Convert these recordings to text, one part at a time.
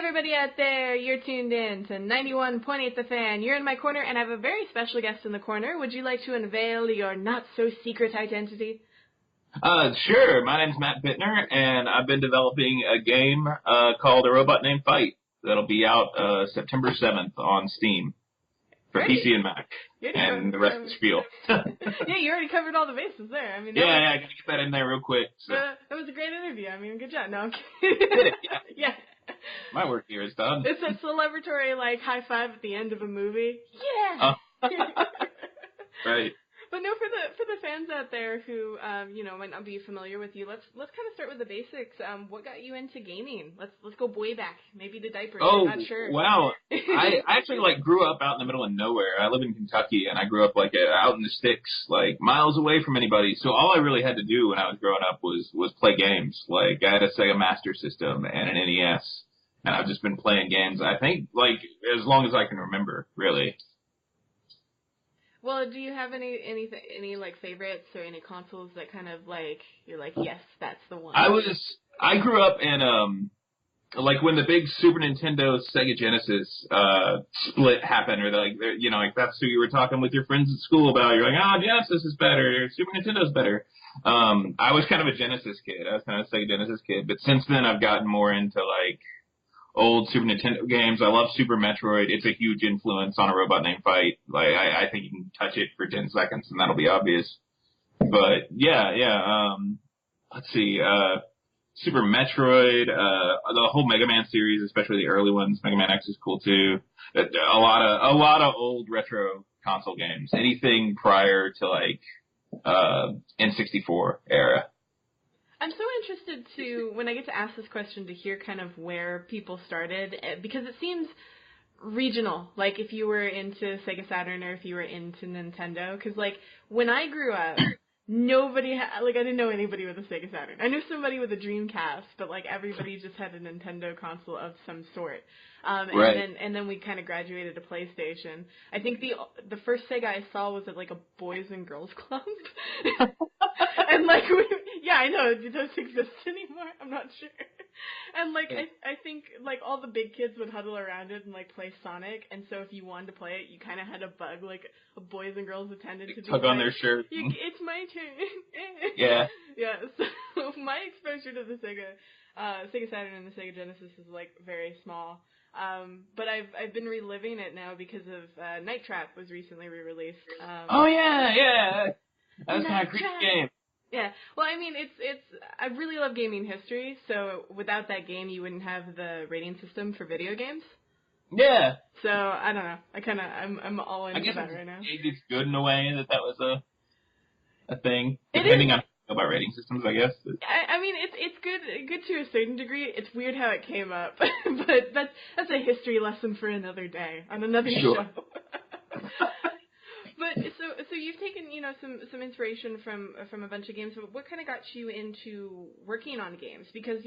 everybody out there, you're tuned in to 91.8 The Fan. You're in my corner, and I have a very special guest in the corner. Would you like to unveil your not-so-secret identity? Sure. My name's Matt Bittner, and I've been developing a game called A Robot Named Fight that'll be out September 7th on Steam for PC and Mac, and the rest of the spiel. Yeah, you already covered all the bases there. I mean, I gotta get that in there real quick. So. That was a great interview. I mean, good job. No, I'm kidding. Did it? Yeah. My work here is done. It's a celebratory, high five at the end of a movie. Yeah! Right. But no, for the fans out there who, might not be familiar with you, let's kind of start with the basics. What got you into gaming? Let's go way back. Maybe the diapers. Oh, I'm not sure. Wow. I actually, grew up out in the middle of nowhere. I live in Kentucky, and I grew up, out in the sticks, miles away from anybody. So all I really had to do when I was growing up was play games. I had a Sega Master System and an NES, and I've just been playing games, I think, as long as I can remember, really. Well, do you have any favorites or any consoles that kind of you're yes, that's the one? I grew up in when the big Super Nintendo Sega Genesis split happened, or that's who you were talking with your friends at school about. You're Genesis is better, Super Nintendo's better. I was kind of a Genesis kid. I was kind of a Sega Genesis kid, but since then I've gotten more into old Super Nintendo games. I love Super Metroid. It's a huge influence on A Robot Named Fight. I think you can touch it for 10 seconds and that'll be obvious. But yeah. Let's see. Super Metroid, the whole Mega Man series, especially the early ones. Mega Man X is cool too. A lot of old retro console games. Anything prior to N64 era. I'm so interested to, when I get to ask this question, to hear kind of where people started, because it seems regional, if you were into Sega Saturn or if you were into Nintendo, because, when I grew up, nobody had, I didn't know anybody with a Sega Saturn. I knew somebody with a Dreamcast, but, everybody just had a Nintendo console of some sort. Right. And then we kind of graduated to PlayStation. I think the first Sega I saw was at, a Boys and Girls Club. And, yeah, I know, it doesn't exist anymore, I'm not sure. And, I think, all the big kids would huddle around it and, play Sonic, and so if you wanted to play it, you kind of had to bug, a Boys and Girls attendant to be tug on their shirt. It's my turn. Yeah. Yeah, so my exposure to the Sega Saturn and the Sega Genesis is, very small. But I've been reliving it now because of Night Trap was recently re-released. Oh, yeah. That was kind of a creepy game. Yeah, well, I mean, I really love gaming history, so without that game, you wouldn't have the rating system for video games. Yeah. So, I don't know, I'm all into that right now. It's good in a way that was a thing, depending on about rating systems, I guess. I mean, it's good to a certain degree. It's weird how it came up, but that's a history lesson for another day, on another show. But so you've taken some inspiration from a bunch of games. But what kind of got you into working on games? Because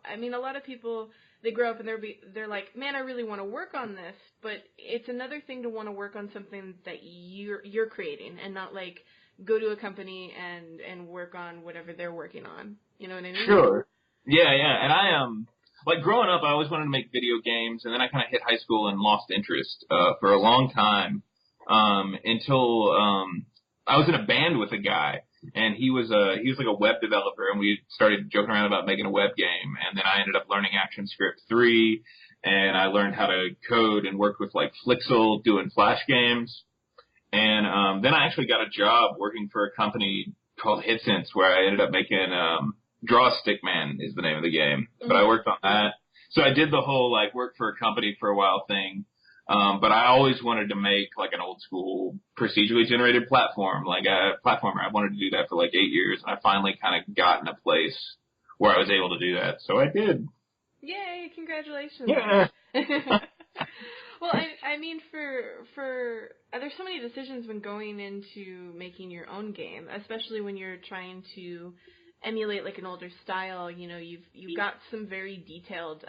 I mean, a lot of people, they grow up and they're like, man, I really want to work on this. But it's another thing to want to work on something that you're creating, and not go to a company and work on whatever they're working on. You know what I mean? Sure. Yeah. And I growing up, I always wanted to make video games, and then I kind of hit high school and lost interest for a long time. Until I was in a band with a guy, and he was like a web developer, and we started joking around about making a web game, and then I ended up learning ActionScript 3, and I learned how to code and work with Flixel doing Flash games, and then I actually got a job working for a company called HitSense, where I ended up making Draw Stick Man is the name of the game, but I worked on that. So I did the whole work for a company for a while thing. But I always wanted to make an old school procedurally generated platform, a platformer. I wanted to do that for 8 years, and I finally kind of got in a place where I was able to do that. So I did. Yay! Congratulations. Yeah. Well, I mean, there's so many decisions when going into making your own game, especially when you're trying to emulate an older style. You've got some very detailed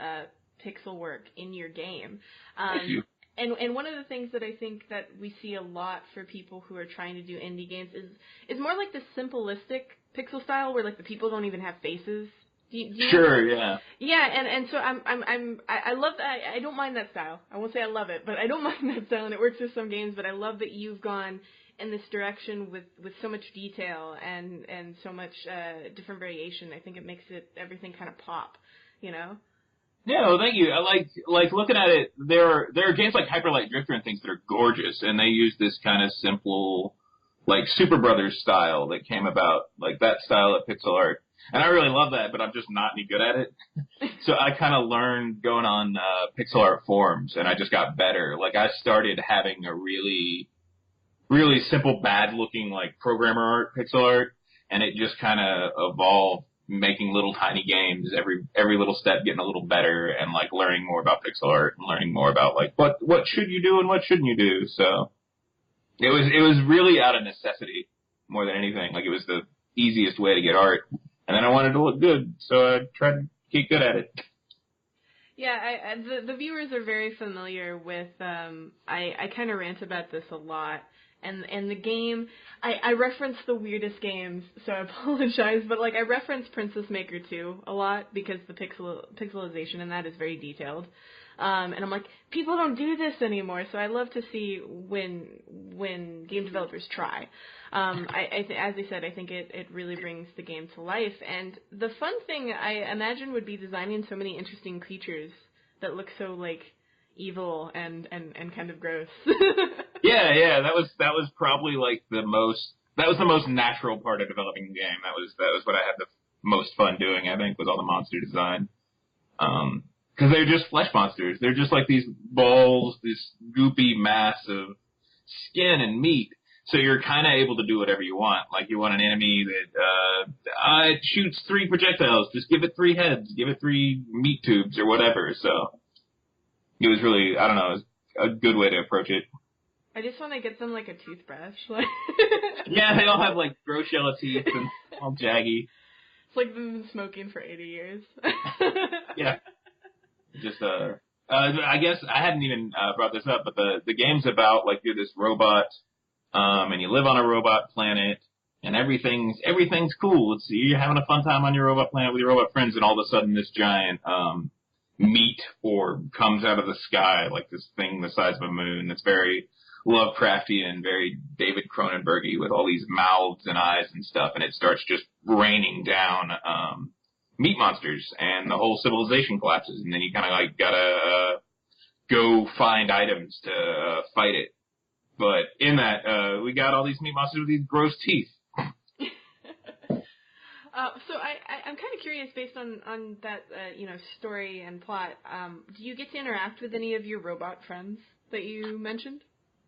pixel work in your game. Thank you. And one of the things that I think that we see a lot for people who are trying to do indie games is more the simplistic pixel style where the people don't even have faces. Do you Sure, yeah. Yeah, and so I love that. I don't mind that style. I won't say I love it, but I don't mind that style, and it works with some games. But I love that you've gone in this direction with so much detail and so much different variation. I think it makes everything kind of pop, you know. Yeah, well, thank you. I like looking at it. There are games like Hyper Light Drifter and things that are gorgeous, and they use this kind of simple, like Super Brothers style that came about, like that style of pixel art. And I really love that, but I'm just not any good at it. So I kind of learned going on pixel art forums, and I just got better. Like I started having a really, really simple, bad-looking like programmer art, pixel art, and it just kind of evolved, making little tiny games. Every little step getting a little better, and like learning more about pixel art and learning more about like what should you do and what shouldn't you do. So it was really out of necessity more than anything. Like it was the easiest way to get art. And then I wanted to look good, so I tried to get good at it. Yeah, the viewers are very familiar with. I kind of rant about this a lot, and the game. I reference the weirdest games, so I apologize. But like I reference Princess Maker 2 a lot because the pixelization in that is very detailed. And I'm like, people don't do this anymore, so I love to see when game developers try. As I said, I think it really brings the game to life. And the fun thing I imagine would be designing so many interesting creatures that look so like evil and kind of gross. Yeah, that was probably like the most natural part of developing the game. That was what I had the most fun doing, I think, was all the monster design. Because they're just flesh monsters. They're just like these balls, this goopy mass of skin and meat. So you're kind of able to do whatever you want. Like you want an enemy that it shoots 3 projectiles. Just give it 3 heads. Give it 3 meat tubes or whatever. So it was really, I don't know, it was a good way to approach it. I just want to get them like a toothbrush. Yeah, they all have like gross yellow teeth and all jaggy. It's like they've been smoking for 80 years. Yeah. Just I guess I hadn't even brought this up, but the game's about like you're this robot, and you live on a robot planet, and everything's cool. You're having a fun time on your robot planet with your robot friends, and all of a sudden this giant meat orb comes out of the sky, like this thing the size of a moon. That's very Lovecraftian, very David Cronenbergy, with all these mouths and eyes and stuff, and it starts just raining down meat monsters, and the whole civilization collapses, and then you kind of like gotta go find items to fight it. But in that, we got all these meat monsters with these gross teeth. So I'm kind of curious, based on that story and plot. Do you get to interact with any of your robot friends that you mentioned?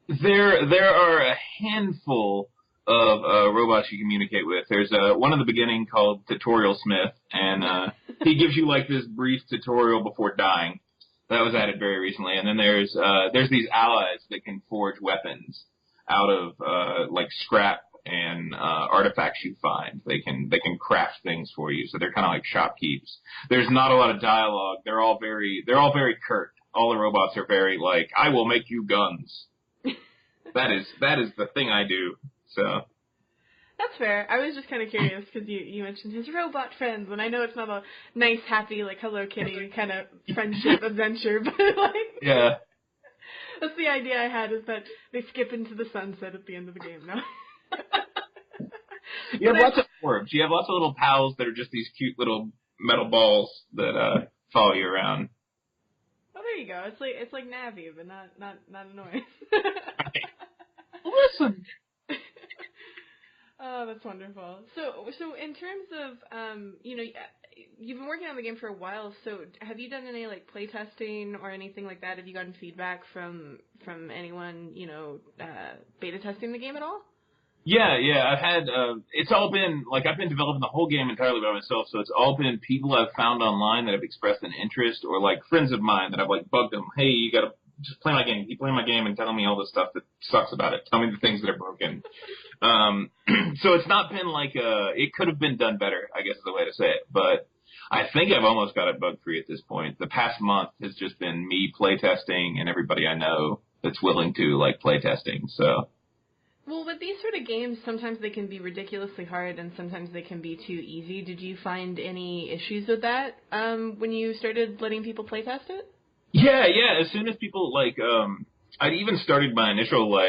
There are a handful of robots you communicate with. There's one in the beginning called Tutorial Smith, and he gives you like this brief tutorial before dying. That was added very recently. And then there's these allies that can forge weapons out of like scrap and artifacts you find. They can craft things for you, so they're kind of like shopkeepers. There's not a lot of dialogue. They're all very curt. All the robots are very like, I will make you guns. That is the thing I do. So that's fair. I was just kind of curious because you mentioned his robot friends, and I know it's not a nice, happy, like Hello Kitty kind of friendship adventure, but like yeah, that's the idea I had, is that they skip into the sunset at the end of the game. No. You have lots of orbs. You have lots of little pals that are just these cute little metal balls that follow you around. Oh, there you go. It's like Navi, but not annoying. Right. Listen. Oh, that's wonderful. So in terms of you've been working on the game for a while. So have you done any like play testing or anything like that? Have you gotten feedback from anyone beta testing the game at all? Yeah. I've had it's all been like I've been developing the whole game entirely by myself. So it's all been people I've found online that have expressed an interest, or like friends of mine that I've like bugged them. Hey, you gotta just play my game. Keep playing my game and telling me all the stuff that sucks about it. Tell me the things that are broken. So it's not been like it could have been done better, I guess is the way to say it. But I think I've almost got it bug free at this point. The past month has just been me play testing and everybody I know that's willing to like play testing. So Well, with these sort of games, sometimes they can be ridiculously hard and sometimes they can be too easy. Did you find any issues with that when you started letting people playtest it? Yeah, yeah. As soon as people, I'd even started my initial,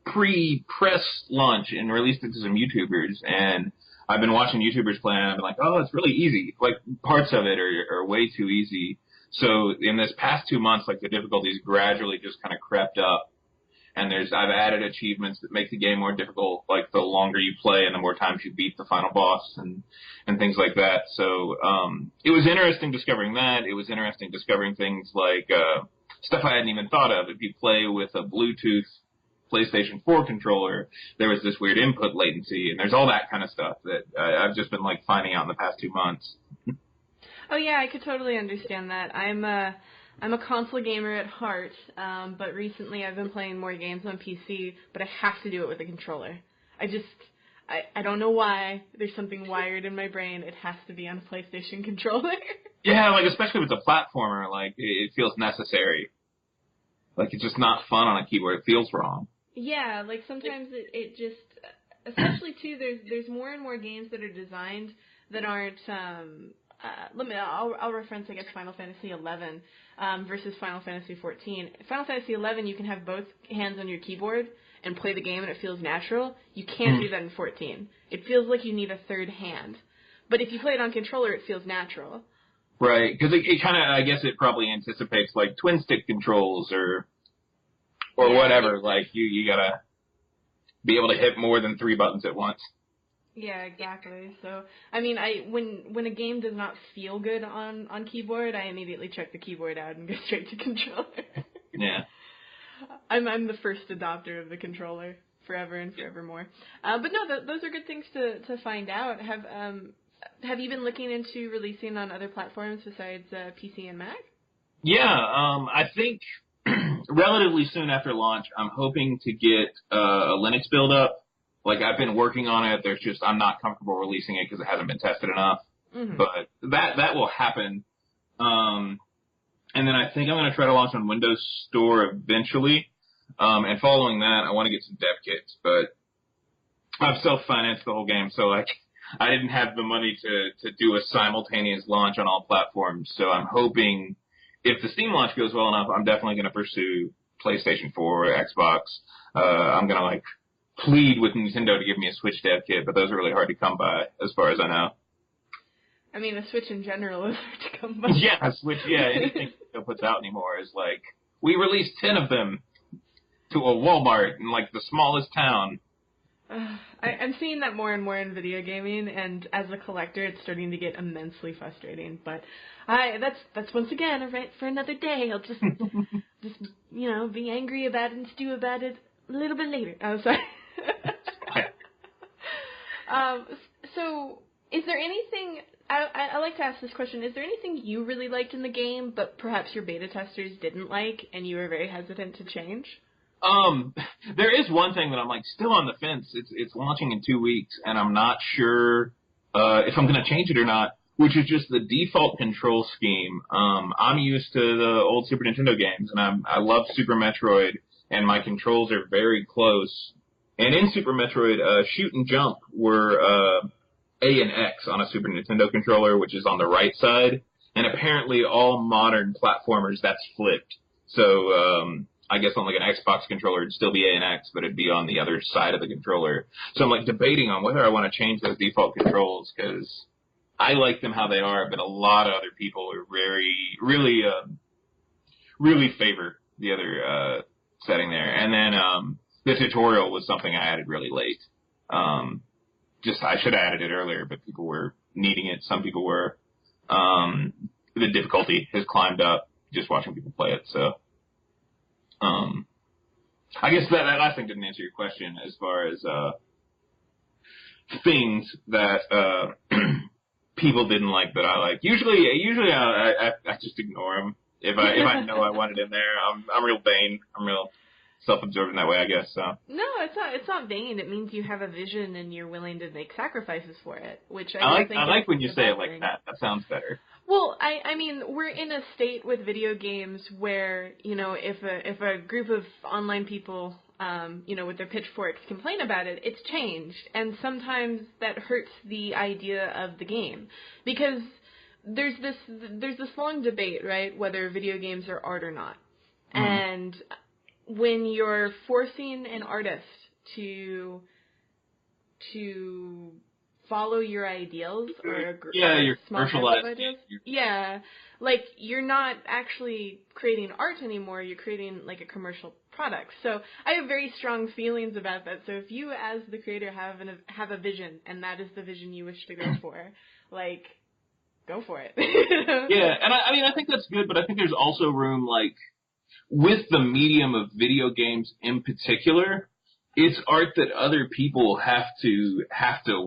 pre-press launch and released it to some YouTubers, and I've been watching YouTubers play, and I've been like, oh, it's really easy. Like, parts of it are way too easy. So in this past 2 months, the difficulties gradually just kind of crept up. And I've added achievements that make the game more difficult, like the longer you play and the more times you beat the final boss and things like that. So, it was interesting discovering that. It was interesting discovering things like, stuff I hadn't even thought of. If you play with a Bluetooth PlayStation 4 controller, there was this weird input latency, and there's all that kind of stuff that I've just been, finding out in the past 2 months. Oh yeah, I could totally understand that. I'm a console gamer at heart, but recently I've been playing more games on PC, but I have to do it with a controller. I don't know why. There's something wired in my brain. It has to be on a PlayStation controller. Yeah, especially with the platformer, it feels necessary. It's just not fun on a keyboard. It feels wrong. Yeah, sometimes it just, especially too, there's more and more games that are designed that aren't, I'll reference, I guess, Final Fantasy 11 versus Final Fantasy 14. Final Fantasy 11, you can have both hands on your keyboard and play the game and it feels natural. You can't do that in 14. It feels like you need a third hand. But if you play it on controller, it feels natural. Right, because it kind of, I guess it probably anticipates, twin stick controls or whatever. You gotta be able to hit more than 3 buttons at once. Yeah, exactly. So, I mean, when a game does not feel good on keyboard, I immediately check the keyboard out and go straight to controller. Yeah. I'm the first adopter of the controller forever and forevermore. But no, those are good things to find out. Have you been looking into releasing on other platforms besides PC and Mac? Yeah, I think relatively soon after launch, I'm hoping to get a Linux build up. I've been working on it. I'm not comfortable releasing it because it hasn't been tested enough. Mm-hmm. But that will happen. And then I think I'm going to try to launch on Windows Store eventually. And following that, I want to get some dev kits. But I've self-financed the whole game, so I didn't have the money to do a simultaneous launch on all platforms. So I'm hoping if the Steam launch goes well enough, I'm definitely going to pursue PlayStation 4 or Xbox. I'm going to plead with Nintendo to give me a Switch dev kit, but those are really hard to come by, as far as I know. I mean, a Switch in general is hard to come by. Yeah, a Switch, anything Nintendo puts out anymore is we released 10 of them to a Walmart in, the smallest town. I'm seeing that more and more in video gaming, and as a collector, it's starting to get immensely frustrating. But that's once again a rant for another day. I'll just be angry about it and stew about it a little bit later. Oh, sorry. So, is there anything, I like to ask this question, is there anything you really liked in the game, but perhaps your beta testers didn't like, and you were very hesitant to change? There is one thing that I'm still on the fence. It's launching in 2 weeks, and I'm not sure if I'm going to change it or not, which is just the default control scheme. I'm used to the old Super Nintendo games, and I love Super Metroid, and my controls are very close. And in Super Metroid, shoot and jump were A and X on a Super Nintendo controller, which is on the right side. And apparently all modern platformers, that's flipped. So I guess on an Xbox controller, it'd still be A and X, but it'd be on the other side of the controller. So I'm debating on whether I want to change those default controls, because I like them how they are, but a lot of other people are really favor the other setting there. And then the tutorial was something I added really late. I should have added it earlier, but people were needing it. Some people were. The difficulty has climbed up just watching people play it. So, I guess that last thing didn't answer your question as far as things that people didn't like that I like. Usually I just ignore them. If I know I want it in there, I'm real vain. I'm real self-absorbed in that way, I guess. So. No, it's not vain. It means you have a vision and you're willing to make sacrifices for it, which I like when you say it like that. That sounds better. Well, I mean, we're in a state with video games where, if a group of online people with their pitchforks complain about it, it's changed. And sometimes that hurts the idea of the game. Because there's this long debate, right, whether video games are art or not. Mm. And when you're forcing an artist to follow your ideals or your commercialized ideas, like you're not actually creating art anymore. You're creating like a commercial product. So I have very strong feelings about that. So if you, as the creator, have a vision, and that is the vision you wish to go for, like, go for it. Yeah, and I think that's good, but I think there's also room, like, with the medium of video games in particular, it's art that other people have to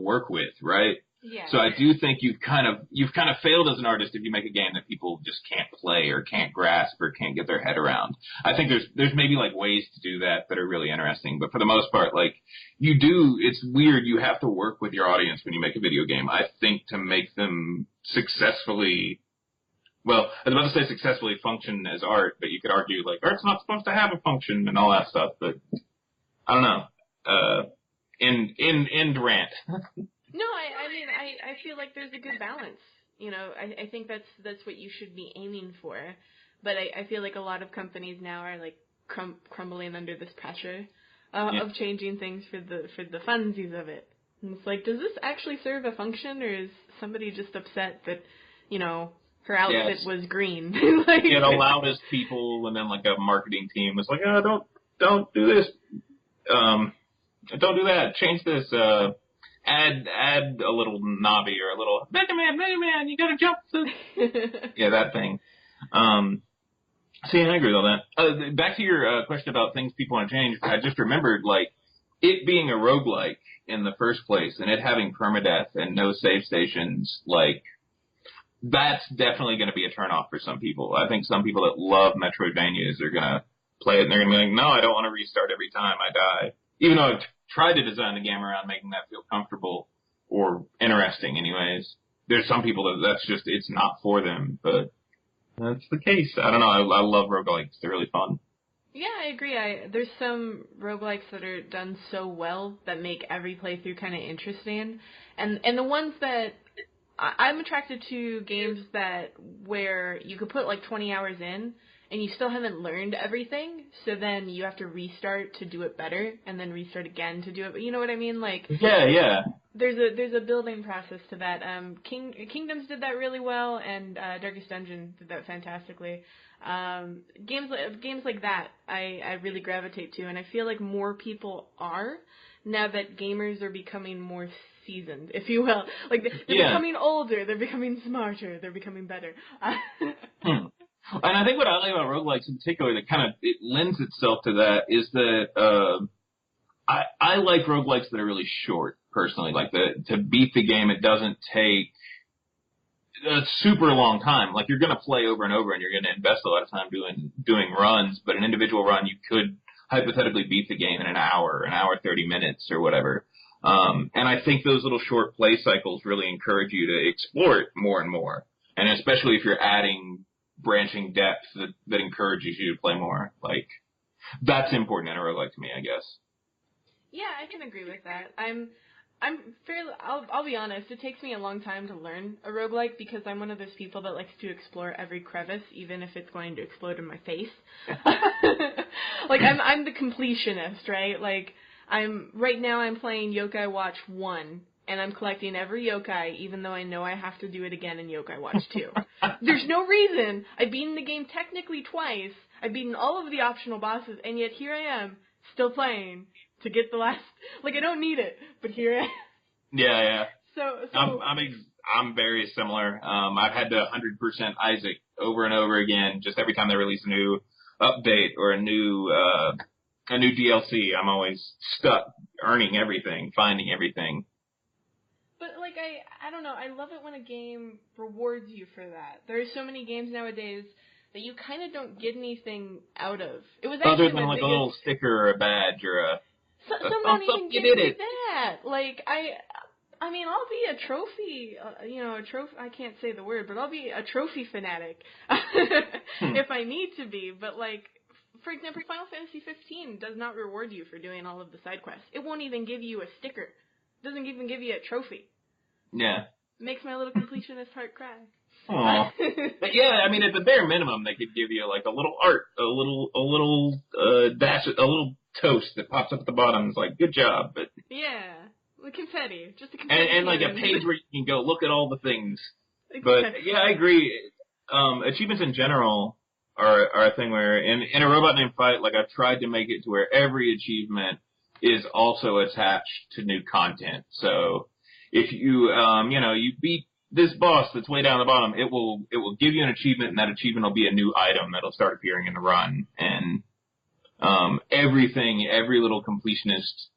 work with, right? Yeah. So I do think you've kind of failed as an artist if you make a game that people just can't play or can't grasp or can't get their head around. I think there's maybe like ways to do that are really interesting, but for the most part, like it's weird. You have to work with your audience when you make a video game. I think to make them successfully. Well, I was about to say successfully function as art, but you could argue like art's not supposed to have a function and all that stuff. But I don't know. End rant. No, I feel like there's a good balance. I think that's what you should be aiming for. But I feel like a lot of companies now are like crumbling under this pressure of changing things for the funsies of it. And it's like, does this actually serve a function, or is somebody just upset that her outfit was green? Like, the loudest people, and then like a marketing team was like, oh, don't do this, don't do that, change this, add a little knobby or a little Mega Man, you gotta jump to that thing. See, I agree with all that. Back to your question about things people want to change. I just remembered, like, it being a roguelike in the first place and it having permadeath and no save stations, like, that's definitely going to be a turnoff for some people. I think some people that love metroidvanias are going to play it and they're going to be like, no, I don't want to restart every time I die. Even though I've tried to design the game around making that feel comfortable or interesting anyways. There's some people that's just, it's not for them, but that's the case. I don't know. I love roguelikes. They're really fun. Yeah, I agree. There's some roguelikes that are done so well that make every playthrough kind of interesting. And the ones that I'm attracted to, games where you could put like 20 hours in and you still haven't learned everything, so then you have to restart to do it better and then restart again to do it. But you know what I mean? Like, yeah. There's a building process to that. Kingdoms did that really well, and Darkest Dungeon did that fantastically. Games like that I really gravitate to, and I feel like more people are now that gamers are becoming more seasoned, if you will. Like they're becoming older, they're becoming smarter, they're becoming better. And I think what I like about roguelikes in particular that kind of it lends itself to that is that I like roguelikes that are really short, personally. Like to beat the game, it doesn't take a super long time. Like you're going to play over and over and you're going to invest a lot of time doing runs, but an individual run you could hypothetically beat the game in an hour 30 minutes or whatever. And I think those little short play cycles really encourage you to explore it more and more. And especially if you're adding branching depth that encourages you to play more. Like, that's important in a roguelike to me, I guess. Yeah, I can agree with that. I'm fairly, I'll be honest, it takes me a long time to learn a roguelike because I'm one of those people that likes to explore every crevice, even if it's going to explode in my face. Like, I'm the completionist, right? Like, right now I'm playing Yokai Watch 1, and I'm collecting every yokai, even though I know I have to do it again in Yokai Watch 2. There's no reason. I've beaten the game technically twice. I've beaten all of the optional bosses, and yet here I am, still playing to get the last. Like, I don't need it, but here I am. Yeah. So I'm very similar. I've had to 100% Isaac over and over again, just every time they release a new update or a new DLC. I'm always stuck earning everything, finding everything. But, like, I don't know, I love it when a game rewards you for that. There are so many games nowadays that you kind of don't get anything out of. It was actually other than, like, a little sticker or a badge or a some don't even give me that. Like, I mean, I'll be a trophy, I can't say the word, but I'll be a trophy fanatic if I need to be. But, like, for example, Final Fantasy 15 does not reward you for doing all of the side quests. It won't even give you a sticker. It doesn't even give you a trophy. Yeah. Makes my little completionist heart cry. Aw. But yeah, I mean, at the bare minimum, they could give you like a little art, a little dash, a little toast that pops up at the bottom. It's like, good job, but yeah, the confetti, just a confetti, and like a page where you can go look at all the things. Exactly. But yeah, I agree. Achievements in general are a thing where in a robot named Fight, like I've tried to make it to where every achievement is also attached to new content. So if you you beat this boss that's way down the bottom, it will give you an achievement, and that achievement will be a new item that'll start appearing in the run. And every little completionist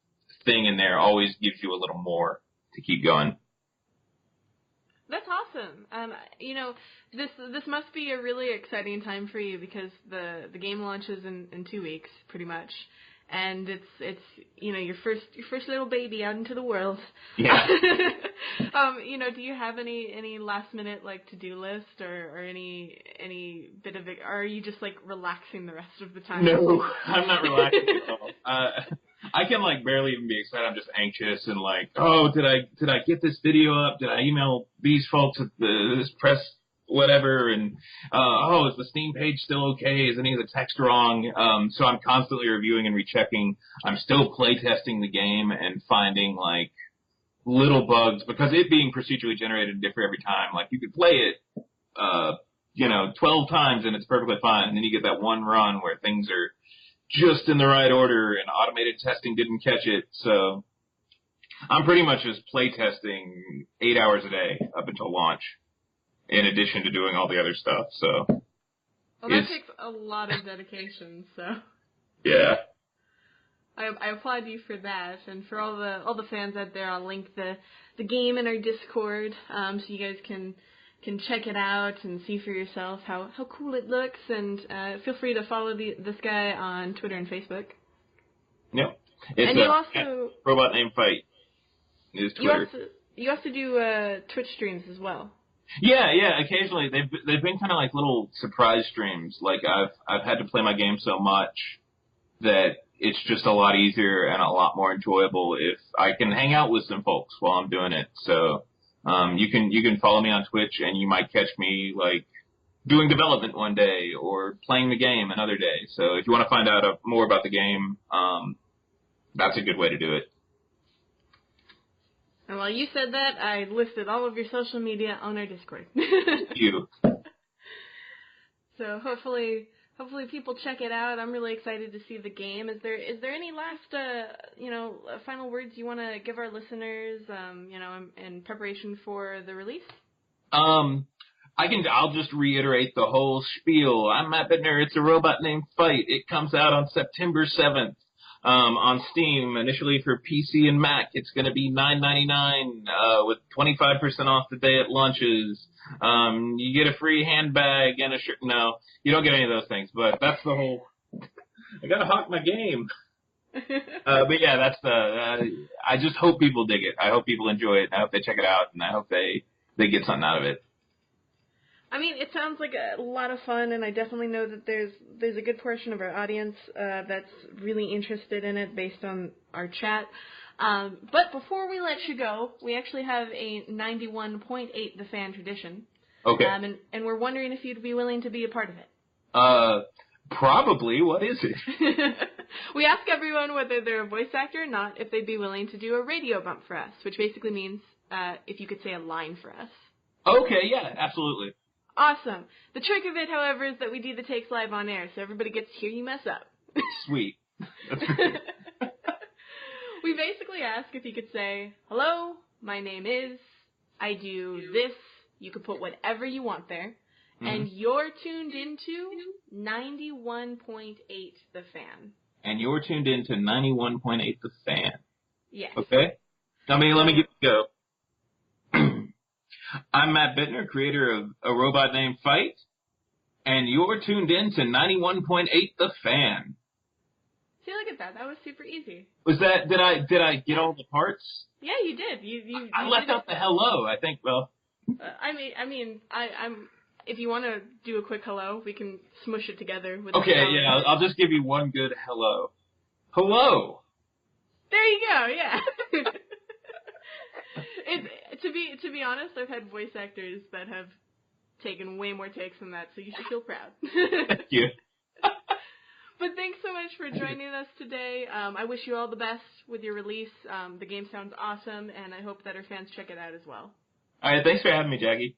thing in there always gives you a little more to keep going. That's awesome. This must be a really exciting time for you because the game launches in 2 weeks, pretty much. And it's your first little baby out into the world. Yeah. Do you have any last minute like to-do list or any bit of it, or are you just like relaxing the rest of the time? No, I'm not relaxing at all. I can like barely even be excited. I'm just anxious and like, oh, did I get this video up? Did I email these folks at this press whatever? And is the Steam page still okay? Is any of the text wrong? So I'm constantly reviewing and rechecking. I'm still playtesting the game and finding like little bugs because it being procedurally generated different every time. Like you could play it 12 times and it's perfectly fine, and then you get that one run where things are just in the right order and automated testing didn't catch it. So I'm pretty much just playtesting 8 hours a day up until launch, in addition to doing all the other stuff. So well, that takes a lot of dedication. So yeah, I applaud you for that, and for all the fans out there. I'll link the game in our Discord, so you guys can check it out and see for yourself how cool it looks. And feel free to follow this guy on Twitter and Facebook. Yep. And you also robot named Fight is Twitter. You also do Twitch streams as well. Yeah. Occasionally, they've been kind of like little surprise streams. Like I've had to play my game so much that it's just a lot easier and a lot more enjoyable if I can hang out with some folks while I'm doing it. So you can follow me on Twitch, and you might catch me like doing development one day or playing the game another day. So if you want to find out more about the game, that's a good way to do it. And while you said that, I listed all of your social media on our Discord. Thank you. So hopefully people check it out. I'm really excited to see the game. Is there any last final words you want to give our listeners in preparation for the release? I'll just reiterate the whole spiel. I'm Matt Bittner. It's a robot named Fight. It comes out on September 7th. On Steam, initially for PC and Mac. It's going to be $9.99 with 25% off the day it launches. You get a free handbag and a shirt. No, you don't get any of those things, but that's the whole... I got to hawk my game. But yeah, that's I just hope people dig it. I hope people enjoy it. I hope they check it out, and I hope they get something out of it. I mean, it sounds like a lot of fun, and I definitely know that there's a good portion of our audience that's really interested in it based on our chat. But before we let you go, we actually have a 91.8 The Fan tradition. Okay. And we're wondering if you'd be willing to be a part of it. Probably. What is it? We ask everyone whether they're a voice actor or not, if they'd be willing to do a radio bump for us, which basically means if you could say a line for us. Okay, yeah, absolutely. Awesome. The trick of it, however, is that we do the takes live on air, so everybody gets to hear you mess up. Sweet. That's great. We basically ask if you could say, hello, my name is, I do this, you could put whatever you want there, and you're tuned into 91.8 The Fan. And you're tuned into 91.8 The Fan. Yes. Okay? Let me get to go. I'm Matt Bittner, creator of A Robot Named Fight, and you're tuned in to 91.8 The Fan. See, look at that. That was super easy. Was that, did I get all the parts? Yeah, you did. You I left out the hello, I think, well. I'm if you want to do a quick hello, we can smush it together with Okay, yeah, I'll just give you one good hello. Hello! There you go, yeah. To be honest, I've had voice actors that have taken way more takes than that, so you should feel proud. Thank you. But thanks so much for joining us today. I wish you all the best with your release. The game sounds awesome, and I hope that our fans check it out as well. All right, thanks for having me, Jackie.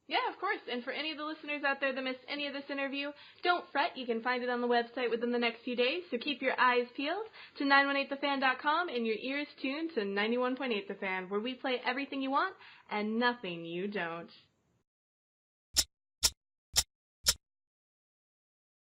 Yeah, of course. And for any of the listeners out there that missed any of this interview, don't fret. You can find it on the website within the next few days, so keep your eyes peeled to 918thefan.com and your ears tuned to 91.8 The Fan, where we play everything you want and nothing you don't.